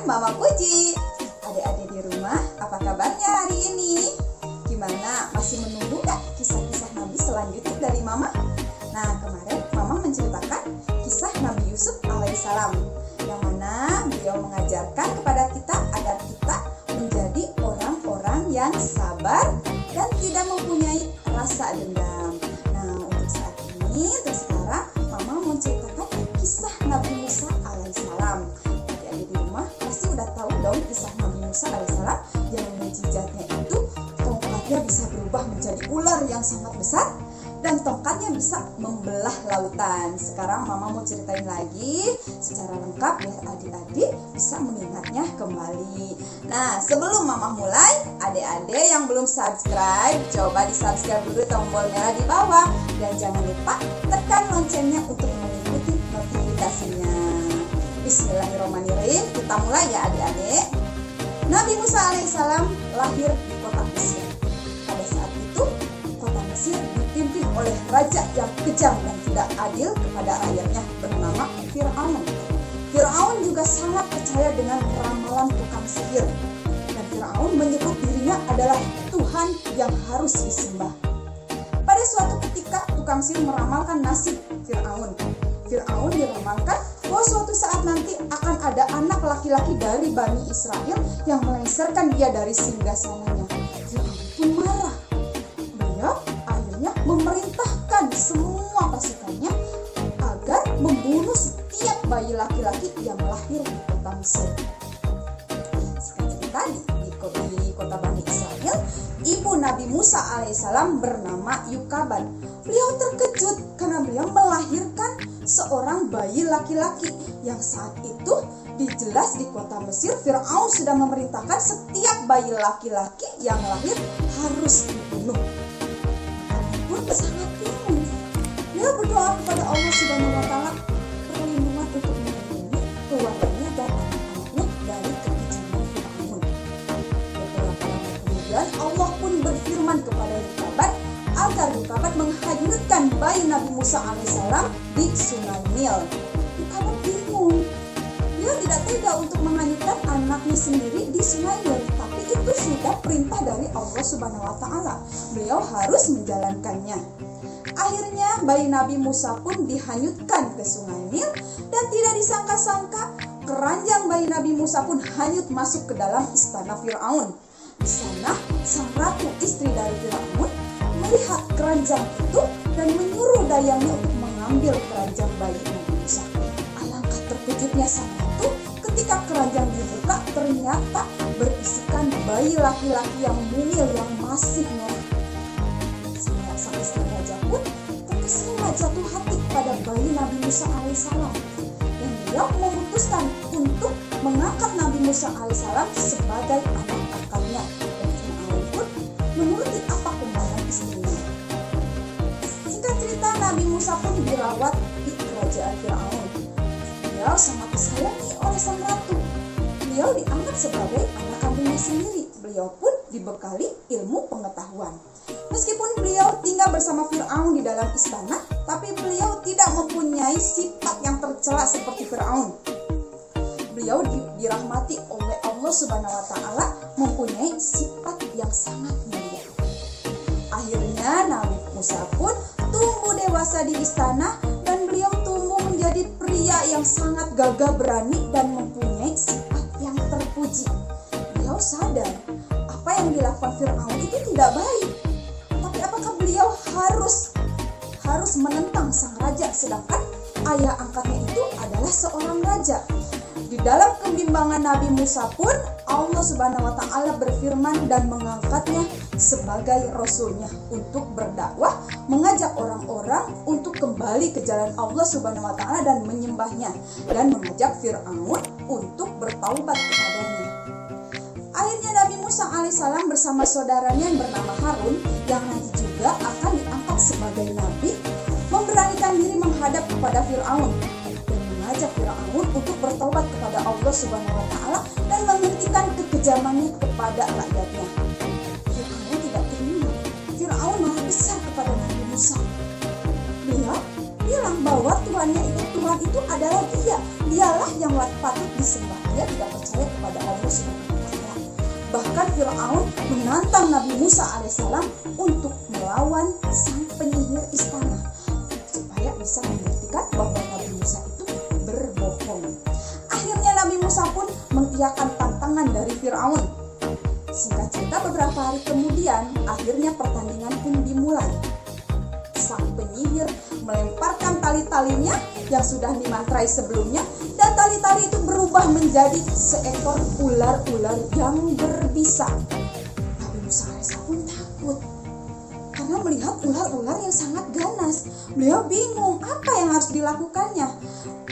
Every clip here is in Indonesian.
Mama Puji. Adik-adik di rumah, apa kabarnya hari ini? Gimana? Masih menunggu gak kisah-kisah Nabi selanjutnya dari Mama? Nah, kemarin Mama menceritakan kisah Nabi Yusuf alaihissalam, yang mana beliau mengajarkan kepada kita agar kita menjadi orang-orang yang sabar dan tidak mempunyai rasa dendam. Nah, untuk saat ini, untuk sekarang, Mama menceritakan kisah Nabi Musa alaihissalam. Adik-adik di rumah pasti udah tahu dong kisah Nabi Musa alaihissalam, yang mujizatnya itu tongkatnya bisa berubah menjadi ular yang sangat besar dan tongkatnya bisa membelah lautan. Sekarang Mama mau ceritain lagi secara lengkap biar adik-adik bisa mengingatnya kembali. Nah, sebelum Mama mulai, adik-adik yang belum subscribe, coba di-subscribe dulu tombol merah di bawah. Dan jangan lupa tekan loncengnya untuk mengikuti notifikasinya. Bismillahirrahmanirrahim. Kita mulai ya adik-adik. Nabi Musa alaihissalam lahir di kota Mesir. Pada saat itu, kota Mesir dipimpin oleh raja yang kejam dan tidak adil kepada rakyatnya bernama Fir'aun. Fir'aun juga sangat percaya dengan ramalan tukang sihir. Dan Fir'aun menyebut dirinya adalah Tuhan yang harus disembah. Pada suatu ketika, tukang sihir meramalkan nasib Fir'aun. Fir'aun diramalkan bahwa suatu saat nanti akan ada anak laki-laki dari Bani Israel yang melengsarkan dia dari singgasananya. Fir'aun pun marah. Beliau akhirnya memerintahkan semua pasukannya agar membunuh setiap bayi laki-laki yang lahir di kota Mesir. Singkat cerita, di kota Bani Israel, ibu Nabi Musa alaihissalam bernama Yukaban. Beliau terkejut karena beliau melahirkan seorang bayi laki-laki yang saat itu dijelas di kota Mesir Fir'aun sudah memerintahkan setiap bayi laki-laki yang lahir harus dibunuh. Pun sangat bingung. Dia berdoa kepada Allah Subhanahu wa Ta'ala perlindungan untuk melindungi keluarganya dan anak-anaknya dari kekejaman Fir'aun. Beberapa lama kemudian Allah pun berfirman kepada Yukabat agar Yukabat menghanyutkan bayi Nabi Musa alaihissalam di Sungai Nil. Yukabat bingung. Dia tidak tega untuk menghanyutkan anaknya sendiri di Sungai Nil, tapi itu sudah perintah dari Allah Subhanahu wa Ta'ala. Beliau harus menjalankannya. Akhirnya bayi Nabi Musa pun dihanyutkan ke Sungai Nil dan tidak disangka-sangka keranjang bayi Nabi Musa pun hanyut masuk ke dalam istana Fir'aun. Di sana sang ratu istri dari Fir'aun melihat keranjang itu dan menyuruh dayangnya untuk mengambil keranjang bayi Nabi Musa. Alangkah terkejutnya sang ratu ketika keranjang dibuka, ternyata berisikan bayi laki-laki yang mungil yang masih merah. Sang istri raja pun terkesima jatuh hati pada bayi Nabi Musa alaihissalam, dan dia memutuskan untuk mengangkat Nabi Musa alaihissalam sebagai anak angkatnya. Dan Fir'aun pun menuruti apa kemauan istrinya. Singkat cerita, Nabi Musa pun dirawat di kerajaan Fir'aun. Beliau sangat disayangi oleh sang ratu. Beliau dianggap sebagai anak kandungnya sendiri. Beliau pun dibekali ilmu pengetahuan. Meskipun beliau tinggal bersama Fir'aun di dalam istana, tapi beliau tidak mempunyai sifat yang tercela seperti Fir'aun. Beliau dirahmati oleh Allah Subhanahu wa Ta'ala, mempunyai sifat yang sangat mulia. Akhirnya Nabi Musa pun tumbuh dewasa di istana dan beliau tumbuh menjadi pria yang sangat gagah berani dan mempunyai sifat yang terpuji. Beliau sadar apa yang dilakukan Fir'aun itu tidak baik. Tapi apakah beliau harus menentang sang raja sedangkan ayah angkatnya itu adalah seorang raja? Di dalam kebimbangan Nabi Musa pun Allah Subhanahu wa Ta'ala berfirman dan mengangkatnya sebagai rasulnya untuk berdakwah, mengajak orang-orang untuk kembali ke jalan Allah Subhanahu wa Ta'ala dan menyembahnya, dan mengajak Fir'aun untuk bertaubat kepadanya. Akhirnya Nabi Musa alaihissalam bersama saudaranya yang bernama Harun, yang nanti juga akan diangkat sebagai nabi, memberanikan diri menghadap kepada Fir'aun dan mengajak Fir'aun untuk bertobat kepada Allah Subhanahu wa Ta'ala dan menghentikan kekejamannya kepada rakyatnya. Fir'aun tidak terima. Fir'aun marah besar kepada Nabi Musa. Beliau bilang bahwa Tuhan itu adalah dialah yang patut disembah. dia tidak percaya kepada Allah Subhanahu wa Ta'ala. Bahkan Fir'aun menantang Nabi Musa alaihissalam untuk melawan sang penyihir istana supaya bisa membuktikan bahwa Nabi Musa itu berbohong. Akhirnya Nabi Musa pun mengiyakan tantangan dari Fir'aun. Singkat cerita, beberapa hari kemudian akhirnya pertandingan pun dimulai. Sang penyihir melemparkan tali-talinya yang sudah dimantrai sebelumnya, dan tali-tali itu berubah menjadi seekor ular-ular yang berbisa. Nabi Musa alaihissalam pun takut karena melihat ular-ular yang sangat ganas. Beliau bingung apa yang harus dilakukannya,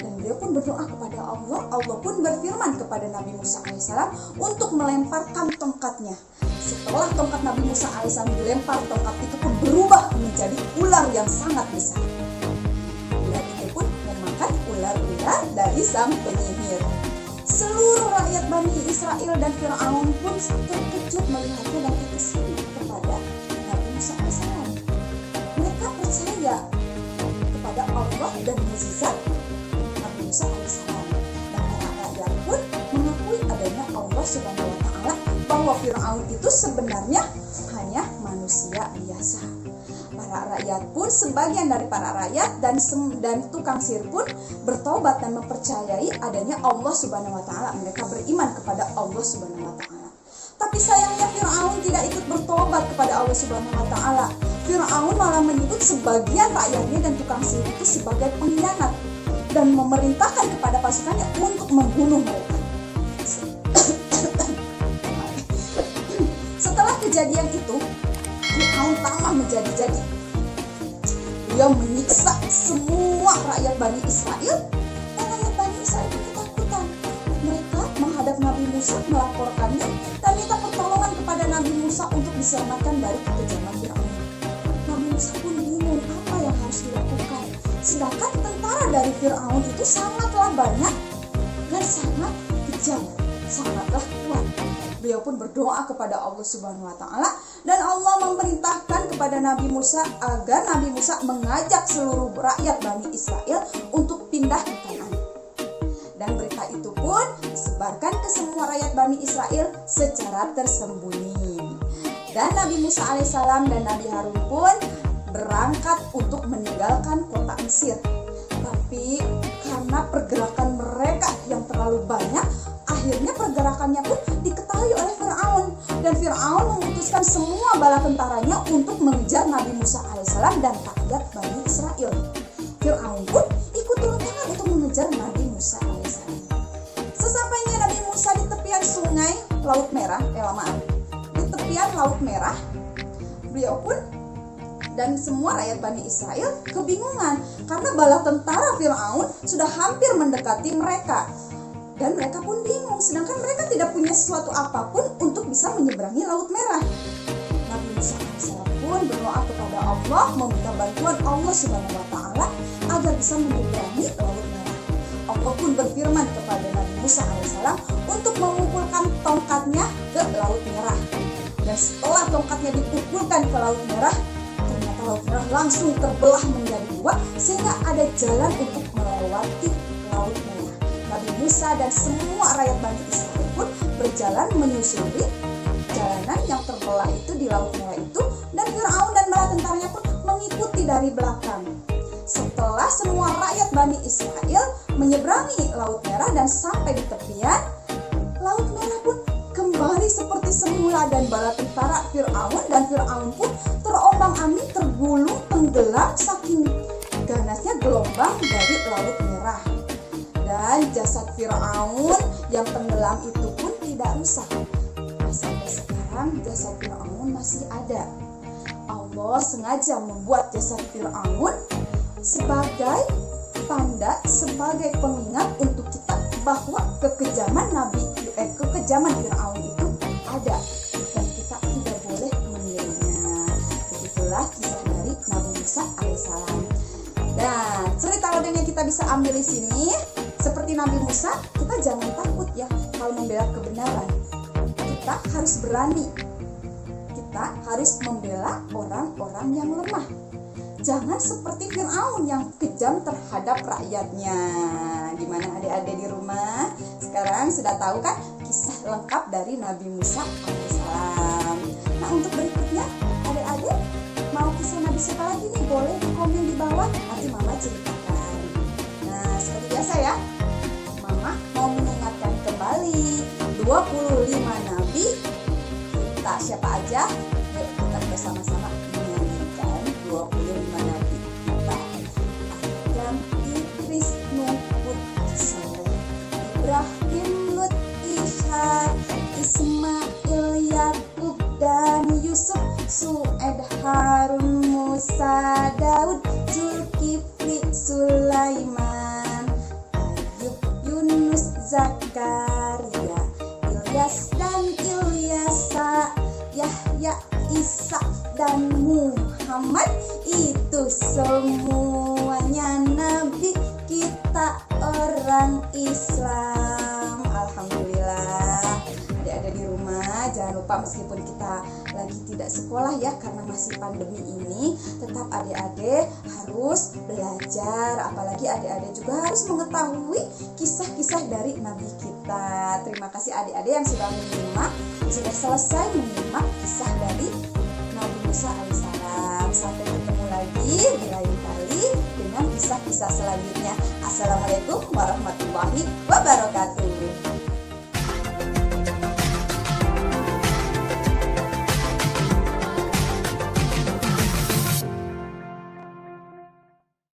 dan beliau pun berdoa kepada Allah. Allah pun berfirman kepada Nabi Musa alaihissalam untuk melemparkan tongkatnya. Setelah tongkat Nabi Musa alaihissalam dilempar, tongkat itu pun berubah menjadi ular yang sangat besar. Ular itu pun memakan ular-ular dari sang penyihir. Seluruh rakyat Bani Israel dan Fir'aun pun terkejut melihatnya dan terkesima kepada Nabi Musa alaihissalam. Mereka percaya kepada Allah dan mukjizat Nabi Musa alaihissalam, dan para rakyat pun mengakui adanya Allah Subhanahu wa Ta'ala, bahwa Fir'aun itu sebenarnya hanya manusia biasa. Para rakyat pun, sebagian dari para rakyat dan tukang sihir pun bertobat dan mempercayai adanya Allah Subhanahu wa Ta'ala. Mereka beriman kepada Allah Subhanahu wa Ta'ala. Tapi sayangnya Fir'aun tidak ikut bertobat kepada Allah Subhanahu wa Ta'ala. Fir'aun malah menyebut sebagian rakyatnya dan tukang sihir itu sebagai pengkhianat dan memerintahkan kepada pasukannya untuk membunuh mereka. Setelah kejadian itu, Fir'aun tambah menjadi-jadi. Dia menyiksa semua rakyat Bani Israel, dan rakyat Bani Israel itu ketakutan. Mereka menghadap Nabi Musa, melaporkannya dan minta pertolongan kepada Nabi Musa untuk diselamatkan dari kekejaman Fir'aun. Nabi Musa pun bingung apa yang harus dilakukan, sedangkan tentara dari Fir'aun itu sangatlah banyak dan sangat kejam, sangatlah kuat. Beliau pun berdoa kepada Allah Subhanahu wa Ta'ala, dan Allah memerintahkan kepada Nabi Musa agar Nabi Musa mengajak seluruh rakyat Bani Israel untuk pindah ke Kanaan. Dan berita itu pun disebarkan ke semua rakyat Bani Israel secara tersembunyi. Dan Nabi Musa alaihissalam dan Nabi Harun pun berangkat untuk meninggalkan kota Mesir. Tapi karena pergerakan mereka yang terlalu banyak, akhirnya pergerakannya pun diketahui oleh Fir'aun, dan Fir'aun memutuskan semua bala tentaranya untuk mengejar Nabi Musa alaihissalam dan rakyat Bani Israel. Fir'aun pun ikut turun tangan untuk mengejar Nabi Musa alaihissalam. Sesampainya Nabi Musa di tepian sungai Laut Merah, di tepian Laut Merah, beliau pun dan semua rakyat Bani Israel kebingungan karena bala tentara Fir'aun sudah hampir mendekati mereka. Dan mereka pun bingung, sedangkan mereka tidak punya sesuatu apapun untuk bisa menyeberangi Laut Merah. Nabi Musa alaihissalam pun berdoa kepada Allah, meminta bantuan Allah Subhanahu wa Ta'ala agar bisa menyeberangi Laut Merah. Allah pun berfirman kepada Nabi Musa alaihissalam untuk memukulkan tongkatnya ke Laut Merah. Dan setelah tongkatnya dipukulkan ke Laut Merah, ternyata Laut Merah langsung terbelah menjadi dua, sehingga ada jalan untuk melewati Laut Merah. Nabi Musa dan semua rakyat Bani Israel pun berjalan menyusuri jalanan yang terbelah itu di Laut Merah itu, dan Fir'aun dan bala tentaranya pun mengikuti dari belakang. Setelah semua rakyat Bani Israel menyeberangi Laut Merah dan sampai di tepian, Laut Merah pun kembali seperti semula, dan bala tentara Fir'aun pun terombang-ambing, tergulung, tenggelam saking ganasnya gelombang dari Laut Merah. Dan jasad Fir'aun yang tenggelam itu pun tidak rusak. Sampai sekarang jasad Fir'aun masih ada. Allah sengaja membuat jasad Fir'aun sebagai tanda, sebagai pengingat untuk kita bahwa kekejaman Fir'aun itu ada dan kita tidak boleh menirunya. Begitulah kisah dari Nabi Musa alaihissalam. Dan cerita lain yang kita bisa ambil di sini, seperti Nabi Musa, kita jangan takut ya kalau membela kebenaran. Kita harus berani. Kita harus membela orang-orang yang lemah. Jangan seperti Fir'aun yang kejam terhadap rakyatnya. Gimana adik-adik di rumah? Sekarang sudah tahu kan kisah lengkap dari Nabi Musa alaihissalam. Nah, untuk berikutnya adik-adik mau kisah Nabi siapa lagi nih? Boleh di komen di bawah, nanti Mama ceritakan. Nah, seperti biasa ya, Mama mau mengingatkan kembali 25 Nabi. Kita siapa aja? Yuk kita bersama-sama menyanyikan 25 Nabi kita. Adam, Idris, Nuh, Hud, Saleh, Ibrahim, Lut, Ishak, Ismail, Yakub, dan Yusuf, Su'ed, Harun, Musa, Daud, Zulkifli, Sulaiman, Ayub, Yunus, Zakaria, Ilyas dan Ilyasa, Yahya, Isa dan Muhammad. Itu semuanya nabi kita orang Islam. Alhamdulillah. Adik-adik di rumah jangan lupa, meskipun kita lagi tidak sekolah ya karena masih pandemi ini, tetap adik-adik harus belajar, apalagi adik-adik juga harus mengetahui kisah-kisah dari nabi kita. Terima kasih adik-adik yang sudah sudah selesai menyimak kisah dari Nabi Musa alaihissalam. Sampai ketemu lagi di lain kali dengan kisah-kisah selanjutnya. Assalamualaikum warahmatullahi wabarakatuh.